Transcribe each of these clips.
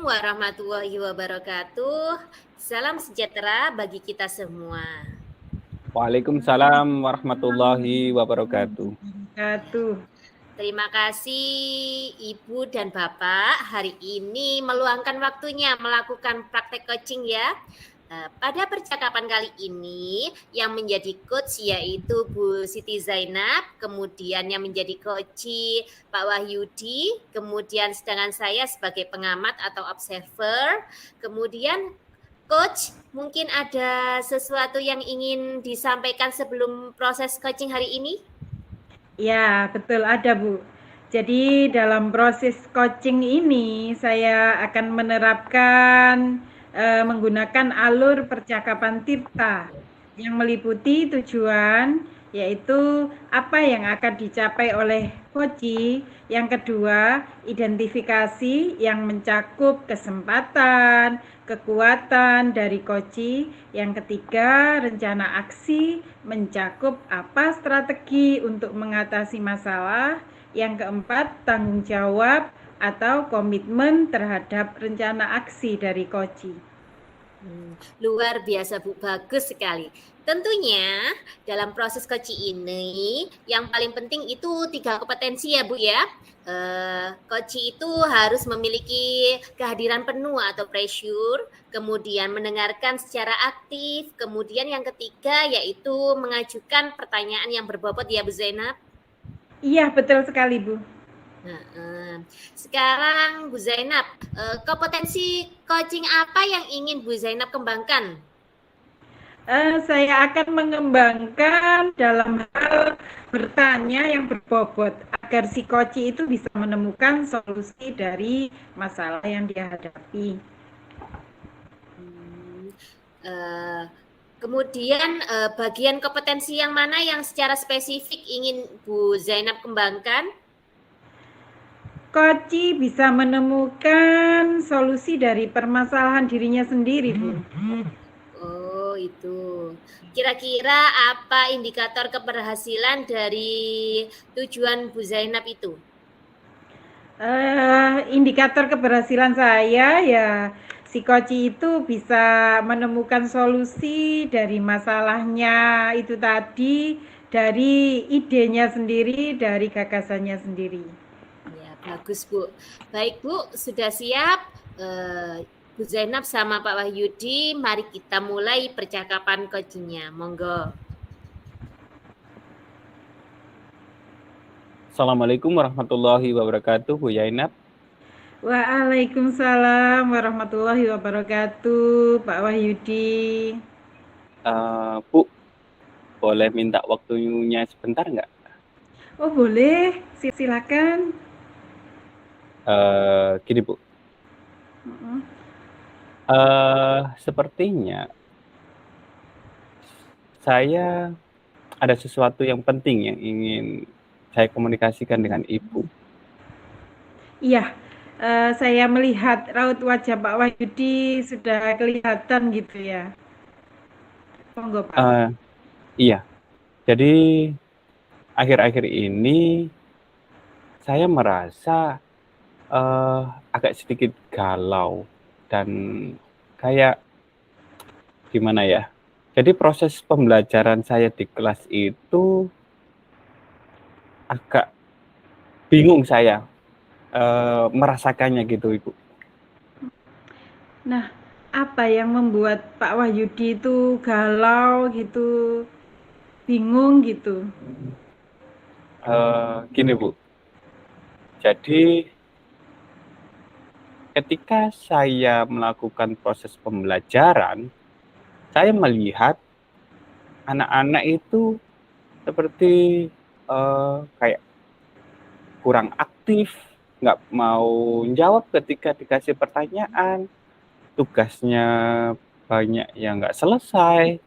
warahmatullahi wabarakatuh. Salam sejahtera bagi kita semua. Waalaikumsalam warahmatullahi wabarakatuh. Terima kasih Ibu dan Bapak hari ini meluangkan waktunya melakukan praktek coaching ya. Pada percakapan kali ini yang menjadi coach yaitu Bu Siti Zainab, kemudian yang menjadi coach Pak Wahyudi, kemudian sedangkan saya sebagai pengamat atau observer, kemudian coach mungkin ada sesuatu yang ingin disampaikan sebelum proses coaching hari ini? Ya, betul ada Bu. Jadi dalam proses coaching ini saya akan menerapkan menggunakan alur percakapan Tirta yang meliputi tujuan yaitu apa yang akan dicapai oleh coach. Yang kedua, identifikasi yang mencakup kesempatan, kekuatan dari coach. Yang ketiga, rencana aksi mencakup apa strategi untuk mengatasi masalah. Yang keempat, tanggung jawab atau komitmen terhadap rencana aksi dari coach. Luar biasa Bu, bagus sekali. Tentunya dalam proses coaching ini yang paling penting itu 3 kompetensi ya Bu ya. Coach itu harus memiliki kehadiran penuh atau pressure, kemudian mendengarkan secara aktif, kemudian yang ketiga yaitu mengajukan pertanyaan yang berbobot ya Bu Zainab. Iya, betul sekali Bu. Sekarang Bu Zainab, kompetensi coaching apa yang ingin Bu Zainab kembangkan? Saya akan mengembangkan dalam hal bertanya yang berbobot agar si coach itu bisa menemukan solusi dari masalah yang dia hadapi. Kemudian bagian kompetensi yang mana yang secara spesifik ingin Bu Zainab kembangkan? Coach bisa menemukan solusi dari permasalahan dirinya sendiri, Bu. Oh, itu. Kira-kira apa indikator keberhasilan dari tujuan Bu Zainab itu? Indikator keberhasilan saya ya si coach itu bisa menemukan solusi dari masalahnya itu tadi, dari idenya sendiri, dari gagasannya sendiri. Ya, bagus Bu. Baik Bu, sudah siap? Bu Zainab sama Pak Wahyudi, mari kita mulai percakapan coachingnya. Monggo. Assalamualaikum warahmatullahi wabarakatuh, Bu Zainab. Waalaikumsalam warahmatullahi wabarakatuh, Pak Wahyudi. Bu, boleh minta waktunya sebentar nggak? Oh boleh, silakan. Gini Bu, sepertinya saya ada sesuatu yang penting yang ingin saya komunikasikan dengan Ibu. Iya, saya melihat raut wajah Pak Wahyudi sudah kelihatan gitu ya. Monggo Pak. Iya, jadi akhir-akhir ini saya merasa agak sedikit galau dan kayak gimana ya. Jadi proses pembelajaran saya di kelas itu agak bingung saya merasakannya gitu Ibu. Nah, apa yang membuat Pak Wahyudi itu galau gitu, bingung gitu? Gini Bu, jadi ketika saya melakukan proses pembelajaran, saya melihat anak-anak itu seperti kayak kurang aktif, nggak mau jawab ketika dikasih pertanyaan, tugasnya banyak yang nggak selesai,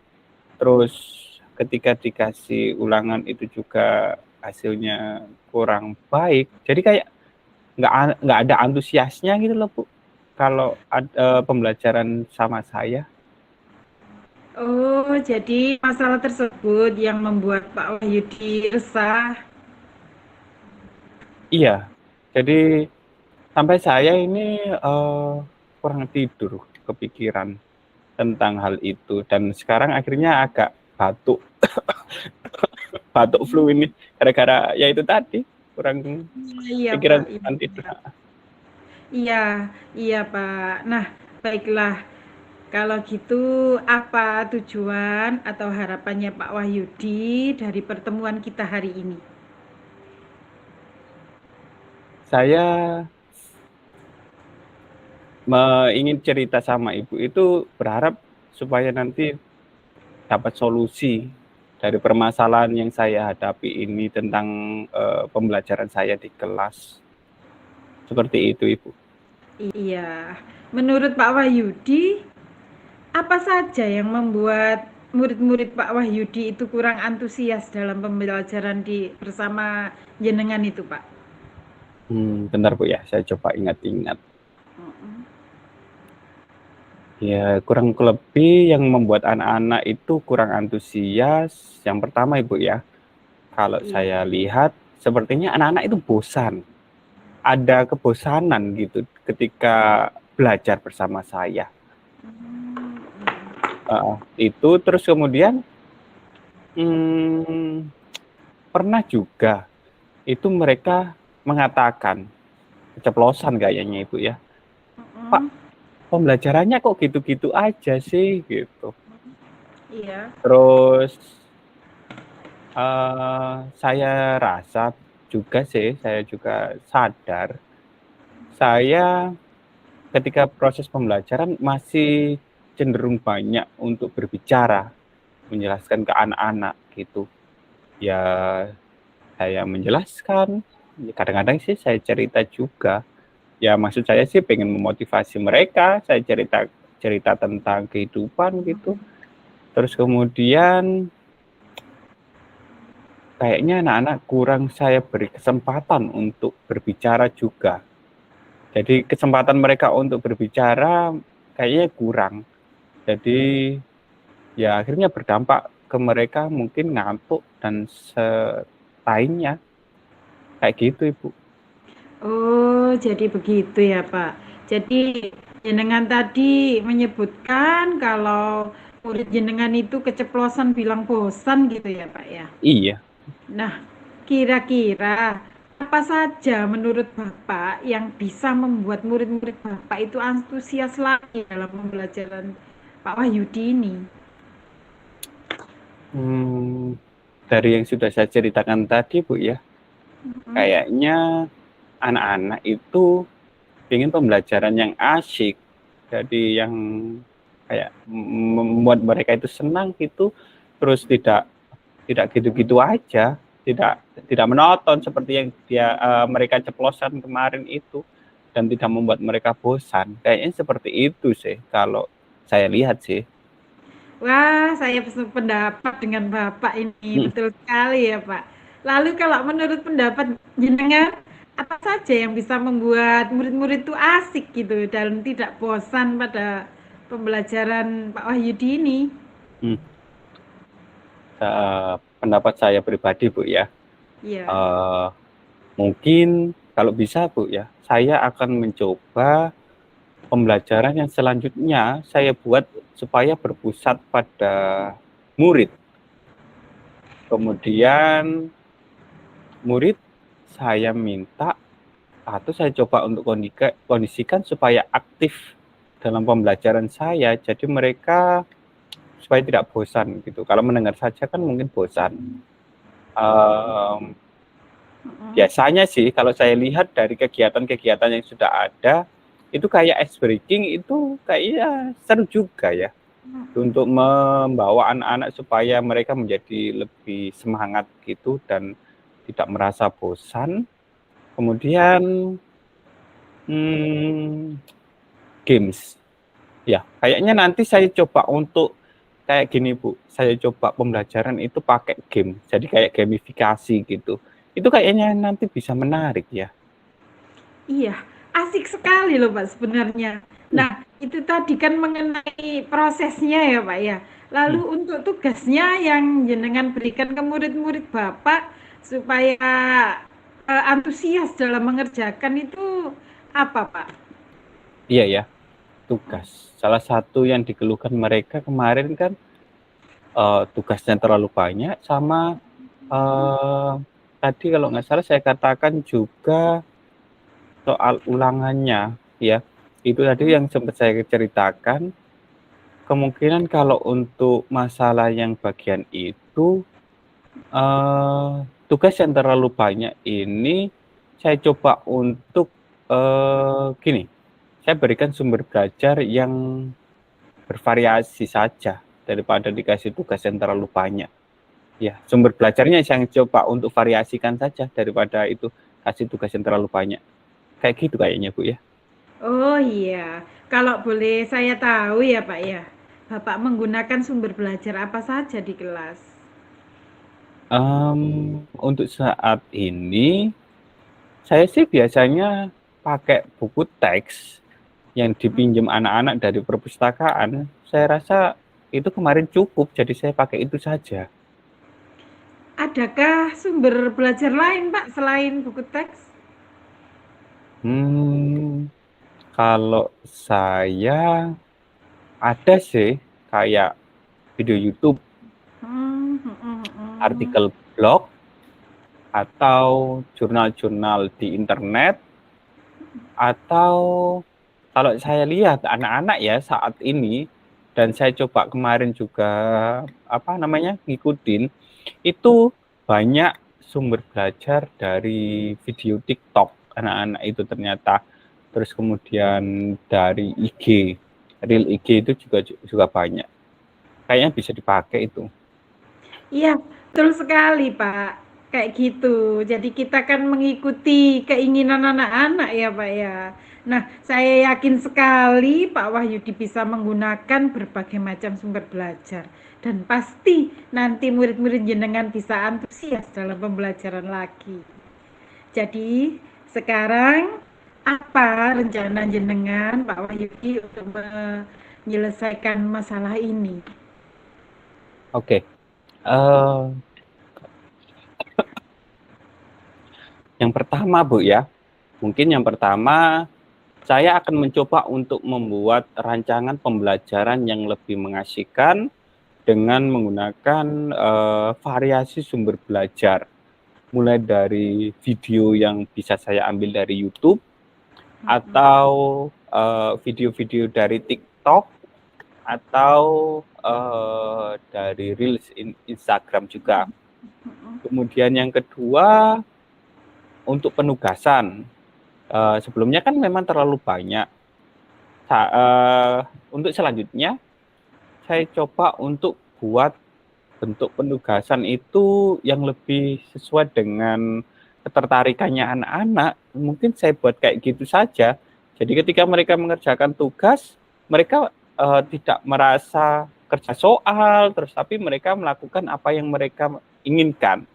terus ketika dikasih ulangan itu juga hasilnya kurang baik. Jadi kayak nggak ada antusiasnya gitu loh Bu, kalau pembelajaran sama saya. Oh, jadi masalah tersebut yang membuat Pak Wahyudi resah. Iya, jadi sampai saya ini kurang tidur, kepikiran tentang hal itu, dan sekarang akhirnya agak batuk batuk flu ini gara-gara ya itu tadi, kurang Iya, pikiran Pak. tentang tidur. Iya, iya, Pak. Nah, baiklah. Kalau gitu, apa tujuan atau harapannya Pak Wahyudi dari pertemuan kita hari ini? Saya ingin cerita sama Ibu itu berharap supaya nanti dapat solusi dari permasalahan yang saya hadapi ini tentang pembelajaran saya di kelas. Seperti itu, Ibu. Iya, menurut Pak Wahyudi, apa saja yang membuat murid-murid Pak Wahyudi itu kurang antusias dalam pembelajaran bersama jenengan itu, Pak? Bentar Bu ya, saya coba ingat-ingat. Ya, kurang lebih yang membuat anak-anak itu kurang antusias. Yang pertama Ibu ya, kalau saya lihat sepertinya anak-anak itu bosan. Ada kebosanan gitu ketika belajar bersama saya. Itu terus kemudian pernah juga itu mereka mengatakan keceplosan kayaknya Ibu ya, Pak, pembelajarannya kok gitu-gitu aja sih gitu. Iya. Terus saya rasa juga sih, saya juga sadar saya ketika proses pembelajaran masih cenderung banyak untuk berbicara, menjelaskan ke anak-anak gitu. Ya saya menjelaskan, kadang-kadang sih saya cerita juga. Ya maksud saya sih pengen memotivasi mereka, saya cerita tentang kehidupan gitu. Terus kemudian kayaknya anak-anak kurang saya beri kesempatan untuk berbicara juga. Jadi kesempatan mereka untuk berbicara kayaknya kurang. Jadi ya akhirnya berdampak ke mereka mungkin ngantuk dan lainnya. Kayak gitu Ibu. Oh, jadi begitu ya Pak. Jadi jenengan tadi menyebutkan kalau murid jenengan itu keceplosan bilang bosan gitu ya Pak ya. Iya. Nah, kira-kira apa saja menurut Bapak yang bisa membuat murid-murid Bapak itu antusias lagi dalam pembelajaran Pak Wahyudi ini? Dari yang sudah saya ceritakan tadi Bu ya, kayaknya anak-anak itu ingin pembelajaran yang asyik, jadi yang kayak membuat mereka itu senang gitu, terus tidak gitu-gitu aja, tidak monoton seperti yang mereka ceplosan kemarin itu, dan tidak membuat mereka bosan. Kayaknya seperti itu sih kalau saya lihat sih. Wah, saya pendapat dengan Bapak ini betul sekali ya Pak. Lalu kalau menurut pendapat jenengan, apa saja yang bisa membuat murid-murid itu asik gitu dan tidak bosan pada pembelajaran Pak Wahyudi ini? Pendapat saya pribadi Bu ya, Iya. mungkin kalau bisa Bu ya, saya akan mencoba pembelajaran yang selanjutnya saya buat supaya berpusat pada murid. Kemudian murid saya minta atau saya coba untuk kondisikan supaya aktif dalam pembelajaran saya. Jadi mereka supaya tidak bosan gitu. Kalau mendengar saja kan mungkin bosan. Biasanya sih kalau saya lihat dari kegiatan-kegiatan yang sudah ada, itu kayak ice breaking itu kayaknya seru juga ya. Untuk membawa anak-anak supaya mereka menjadi lebih semangat gitu dan tidak merasa bosan. Kemudian games. Ya, kayaknya nanti saya coba untuk kayak gini Bu, saya coba pembelajaran itu pakai game, jadi kayak gamifikasi gitu. Itu kayaknya nanti bisa menarik ya. Iya, asik sekali loh Pak sebenarnya. Nah, itu tadi kan mengenai prosesnya ya Pak ya. Lalu untuk tugasnya yang jenengan berikan ke murid-murid Bapak supaya antusias dalam mengerjakan itu apa Pak? Iya ya. tugas. Salah satu yang dikeluhkan mereka kemarin kan tugasnya terlalu banyak, sama tadi kalau nggak salah saya katakan juga soal ulangannya ya. Itu tadi yang sempat saya ceritakan. Kemungkinan kalau untuk masalah yang bagian itu tugas yang terlalu banyak ini saya coba untuk gini, saya berikan sumber belajar yang bervariasi saja daripada dikasih tugas yang terlalu banyak. Ya, sumber belajarnya saya coba untuk variasikan saja daripada itu kasih tugas yang terlalu banyak. Kayak gitu kayaknya, Bu ya. Oh iya, kalau boleh saya tahu ya Pak ya, Bapak menggunakan sumber belajar apa saja di kelas? Untuk saat ini saya sih biasanya pakai buku teks yang dipinjam anak-anak dari perpustakaan. Saya rasa itu kemarin cukup, jadi saya pakai itu saja. Adakah sumber belajar lain Pak selain buku teks? Kalau saya ada sih kayak video YouTube, artikel blog, atau jurnal-jurnal di internet, atau kalau saya lihat anak-anak ya saat ini, dan saya coba kemarin juga ngikutin, itu banyak sumber belajar dari video TikTok anak-anak itu ternyata, terus kemudian dari IG, Reel IG itu juga banyak. Kayaknya bisa dipakai itu. Iya, betul sekali Pak. Kayak gitu. Jadi kita kan mengikuti keinginan anak-anak ya Pak ya. Nah, saya yakin sekali Pak Wahyudi bisa menggunakan berbagai macam sumber belajar. Dan pasti nanti murid-murid jenengan bisa antusias dalam pembelajaran lagi. Jadi, sekarang apa rencana jenengan Pak Wahyudi untuk menyelesaikan masalah ini? Oke. Yang pertama, Bu ya, mungkin yang pertama saya akan mencoba untuk membuat rancangan pembelajaran yang lebih mengasihkan dengan menggunakan variasi sumber belajar, mulai dari video yang bisa saya ambil dari YouTube, atau video-video dari TikTok, atau dari Reels Instagram juga. Kemudian yang kedua, untuk penugasan, sebelumnya kan memang terlalu banyak. Untuk selanjutnya, saya coba untuk buat bentuk penugasan itu yang lebih sesuai dengan ketertarikannya anak-anak. Mungkin saya buat kayak gitu saja. Jadi ketika mereka mengerjakan tugas, mereka tidak merasa kerja soal, tapi mereka melakukan apa yang mereka inginkan,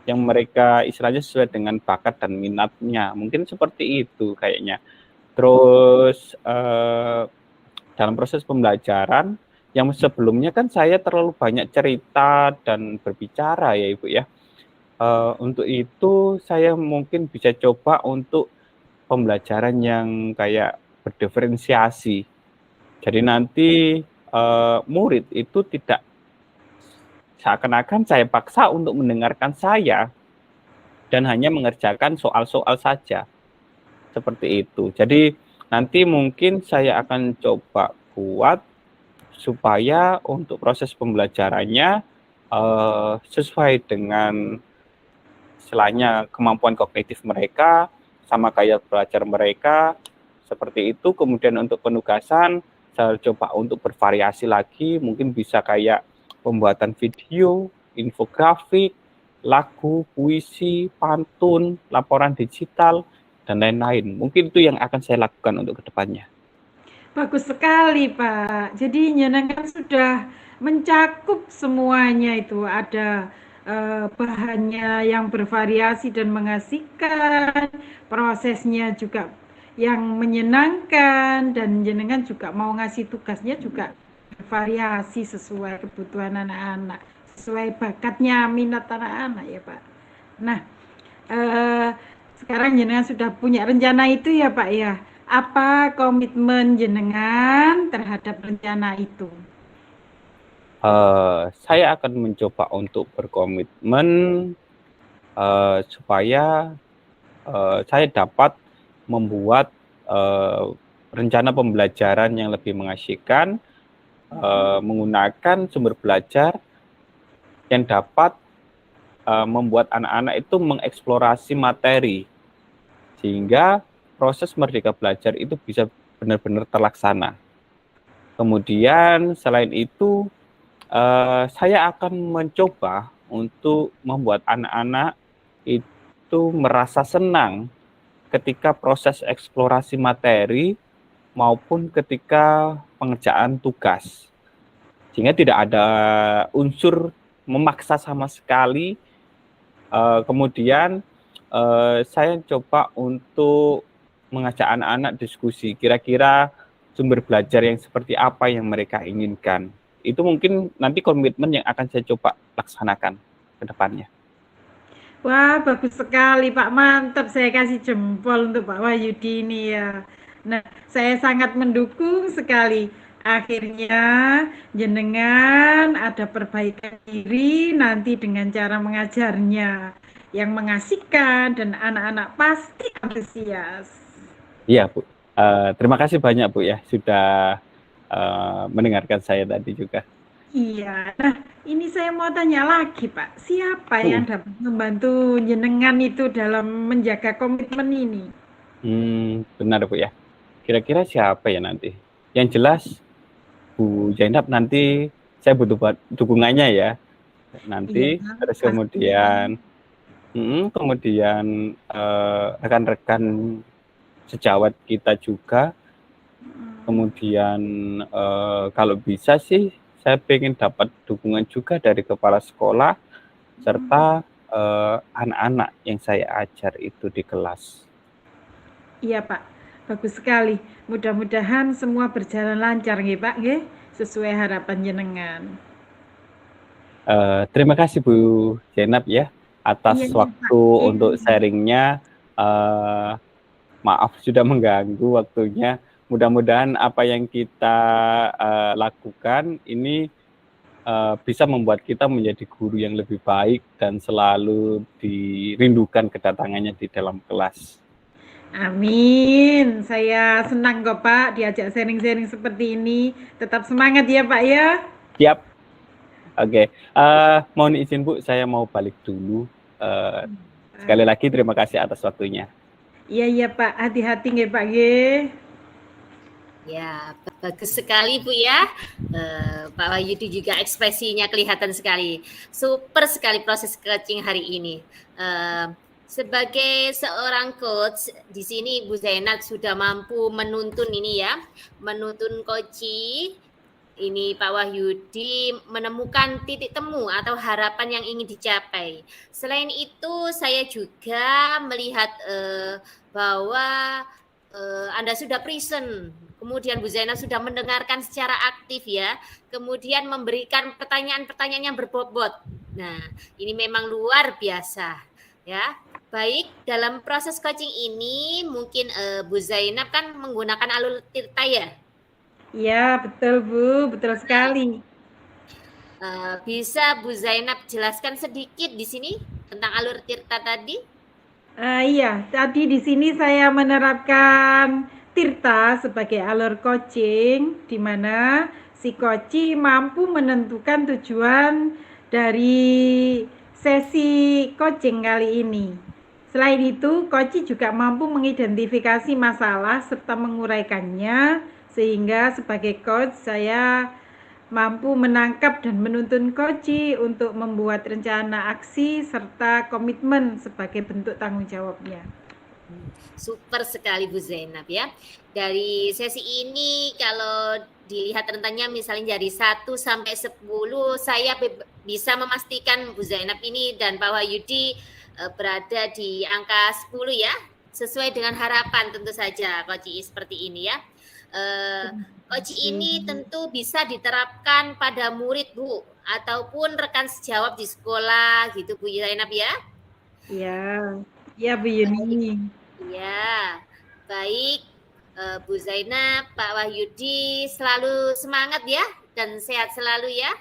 yang mereka istilahnya sesuai dengan bakat dan minatnya. Mungkin seperti itu kayaknya. Terus dalam proses pembelajaran, yang sebelumnya kan saya terlalu banyak cerita dan berbicara ya Ibu ya. Untuk itu saya mungkin bisa coba untuk pembelajaran yang kayak berdiferensiasi. Jadi nanti murid itu tidak seakan-akan saya paksa untuk mendengarkan saya dan hanya mengerjakan soal-soal saja. Seperti itu. Jadi nanti mungkin saya akan coba buat supaya untuk proses pembelajarannya sesuai dengan istilahnya kemampuan kognitif mereka, sama kayak belajar mereka, seperti itu. Kemudian untuk penugasan, saya coba untuk bervariasi lagi, mungkin bisa kayak pembuatan video, infografik, lagu, puisi, pantun, laporan digital, dan lain-lain. Mungkin itu yang akan saya lakukan untuk kedepannya. Bagus sekali Pak. Jadi jenengan sudah mencakup semuanya itu. Ada bahannya yang bervariasi dan mengasihkan, prosesnya juga yang menyenangkan, dan jenengan juga mau ngasih tugasnya juga bervariasi sesuai kebutuhan anak-anak, sesuai bakatnya, minat anak-anak ya Pak. Nah, sekarang jenengan sudah punya rencana itu ya Pak ya. Apa komitmen jenengan terhadap rencana itu? Saya akan mencoba untuk berkomitmen supaya saya dapat membuat rencana pembelajaran yang lebih mengasyikkan, menggunakan sumber belajar yang dapat membuat anak-anak itu mengeksplorasi materi, sehingga proses Merdeka Belajar itu bisa benar-benar terlaksana. Kemudian selain itu, saya akan mencoba untuk membuat anak-anak itu merasa senang ketika proses eksplorasi materi maupun ketika pengerjaan tugas. Sehingga tidak ada unsur memaksa sama sekali. Kemudian saya coba untuk mengajak anak-anak diskusi, kira-kira sumber belajar yang seperti apa yang mereka inginkan. Itu mungkin nanti komitmen yang akan saya coba laksanakan ke depannya. Wah, bagus sekali Pak, mantap. Saya kasih jempol untuk Pak Wahyudi ini ya. Nah, saya sangat mendukung sekali. Akhirnya jenengan ada perbaikan diri nanti dengan cara mengajarnya yang mengasihkan dan anak-anak pasti antusias. Iya, Bu. Terima kasih banyak, Bu, ya, sudah mendengarkan saya tadi juga. Iya, nah ini saya mau tanya lagi Pak, siapa yang dapat membantu jenengan itu dalam menjaga komitmen ini? Benar, Bu, ya. Kira-kira siapa ya nanti? Yang jelas, Bu Zainab nanti saya butuh dukungannya ya. Nanti, Iya, terus pastinya. kemudian rekan-rekan sejawat kita juga. Kemudian kalau bisa sih saya pengen dapat dukungan juga dari kepala sekolah serta anak-anak yang saya ajar itu di kelas. Iya Pak, bagus sekali. Mudah-mudahan semua berjalan lancar nggih Pak, nggih, sesuai harapan jenengan. Terima kasih Bu Zainab ya atas Iya, iya Pak. waktu untuk sharingnya. Maaf sudah mengganggu waktunya. Mudah-mudahan apa yang kita lakukan ini bisa membuat kita menjadi guru yang lebih baik dan selalu dirindukan kedatangannya di dalam kelas. Amin. Saya senang kok Pak diajak sharing-sharing seperti ini. Tetap semangat ya Pak ya. Siap. Oke. Mohon izin Bu, saya mau balik dulu. Sekali lagi terima kasih atas waktunya. Iya iya Pak, hati-hati nggih Pak nggih. Ya, bagus sekali Bu ya. Pak Wahyudi juga ekspresinya kelihatan sekali. Super sekali proses coaching hari ini. Sebagai seorang coach, di sini Bu Zainab sudah mampu menuntun ini ya, menuntun coaching. Ini Pak Wahyudi menemukan titik temu atau harapan yang ingin dicapai. Selain itu, saya juga melihat bahwa Anda sudah present. Kemudian Bu Zainab sudah mendengarkan secara aktif ya. Kemudian memberikan pertanyaan-pertanyaan yang berbobot. Nah, ini memang luar biasa ya. Baik, dalam proses coaching ini mungkin Bu Zainab kan menggunakan alur tirta ya. Iya, betul Bu, betul sekali. Bisa Bu Zainab jelaskan sedikit di sini tentang alur tirta tadi? Iya, tadi di sini saya menerapkan tirta sebagai alur coaching, di mana si coach mampu menentukan tujuan dari sesi coaching kali ini. Selain itu, coach juga mampu mengidentifikasi masalah serta menguraikannya, sehingga sebagai coach saya mampu menangkap dan menuntun coach untuk membuat rencana aksi serta komitmen sebagai bentuk tanggung jawabnya. Super sekali Bu Zainab ya. Dari sesi ini kalau dilihat rentannya misalnya dari 1 sampai 10, saya bisa memastikan Bu Zainab ini dan Pak Wahyudi berada di angka 10 ya. Sesuai dengan harapan tentu saja Coach seperti ini ya. Coach ini tentu bisa diterapkan pada murid Bu ataupun rekan sejawat di sekolah gitu Bu Zainab ya. Ya, ya Bu Yuni. Ya, baik. Bu Zainab, Pak Wahyudi selalu semangat ya dan sehat selalu ya.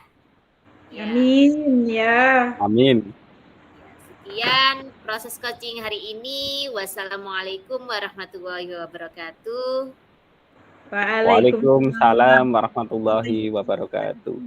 Amin ya. Amin. Sekian proses coaching hari ini. Wassalamualaikum warahmatullahi wabarakatuh. Waalaikumsalam warahmatullahi wabarakatuh.